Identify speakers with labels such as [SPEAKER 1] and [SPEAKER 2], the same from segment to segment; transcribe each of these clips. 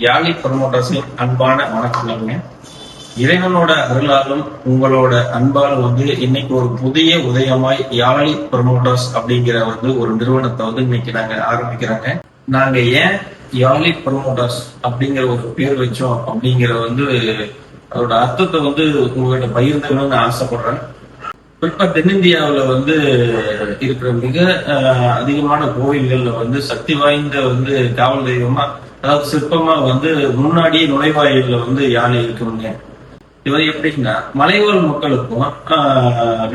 [SPEAKER 1] யாழி ப்ரமோட்டர்ஸின் அன்பான வணக்கங்க. இறைவனோட அருளாலும் உங்களோட அன்பாலும் இன்னைக்கு ஒரு புதிய உதயமாய் யாழி ப்ரமோட்டர்ஸ் அப்படிங்கிற ஒரு நிறுவனத்தை இன்னைக்கு நாங்க ஆரம்பிக்கிறாங்க. நாங்க ஏன் யாழி ப்ரமோட்டர்ஸ் அப்படிங்கிற ஒரு பேர் வச்சோம் அப்படிங்கிற அதோட அர்த்தத்தை உங்ககிட்ட பகிர்ந்துக்கணும்னு ஆசைப்படுறேன். குறிப்பா தென்னிந்தியாவில் இருக்கிற மிக அதிகமான கோவில்கள்ல சக்தி வாய்ந்த காவல் தெய்வமா, அதாவது சிற்பமா முன்னாடியே நுழைவாயில்ல யானை இருக்குங்க. இவர் எப்படின்னா மலைவாழ் மக்களுக்கும்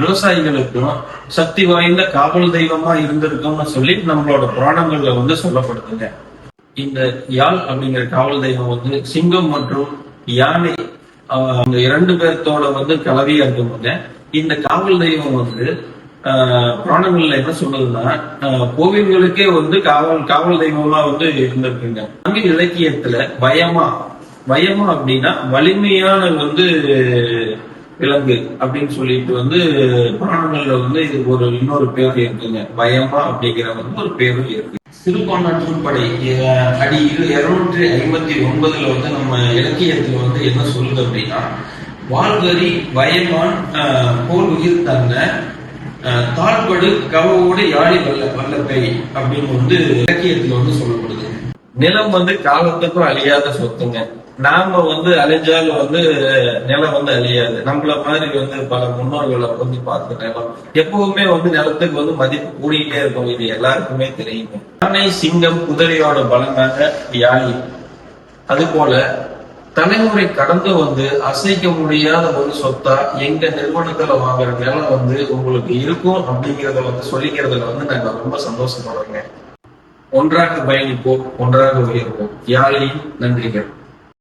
[SPEAKER 1] விவசாயிகளுக்கும் சக்தி வாய்ந்த காவல் தெய்வமா இருந்திருக்கும்னு சொல்லி நம்மளோட புராணங்கள்ல சொல்லப்படுதுங்க. இந்த யாழ் அப்படிங்கிற காவல் தெய்வம் சிங்கம் மற்றும் யானை இரண்டு பேர்த்தோட கலவையா இருக்குங்க. இந்த காவல் தெய்வம் புராணங்கள்ல என்ன சொல்றதுன்னா, கோவில்களுக்கே காவல் தெய்வமா இருந்திருக்குங்க. தமிழ் இலக்கியத்துல வயமா அப்படின்னா வலிமையான விலங்கு அப்படின்னு சொல்லிட்டு புராணங்கள்ல இது இன்னொரு பேர் இருக்குங்க. வயமா அப்படிங்கிற ஒரு பேரும் இருக்கு. திருப்பானாற்றுப்படை அடி 259 நம்ம இலக்கியத்துல என்ன சொல்லுது அப்படின்னா, வாழ்வரி வயமான் போல் உயிர் தந்த தாழ்படு கவோடு யாழி வல்லப்பை அப்படின்னு இலக்கியத்துல சொல்லப்படுது. நிலம் காலத்துக்கும் அழியாத சொத்துங்க. நாம அழிஞ்சாலும் நிலம் அழியாது. நம்மள மாதிரி பல முன்னோர்களை பார்த்து நிலம் எப்பவுமே நிலத்துக்கு மதிப்பு கூடிக்கிட்டே இருக்கும். இது எல்லாருக்குமே தெரியுங்க. யானை சிங்கம் குதிரையோட பலனாக யாழி, அது போல தலைமுறை கடந்து அசைக்க முடியாத ஒரு சொத்தா எங்க நிறுவனத்துல வாங்குற நிலம் உங்களுக்கு இருக்கும் அப்படிங்கறத சொல்லிக்கிறதுல நாங்க ரொம்ப சந்தோஷப்படுறோங்க. ஒன்றாக பயணிப்போம், ஒன்றாக உயர்வோம். யாழின் நன்றிகள்.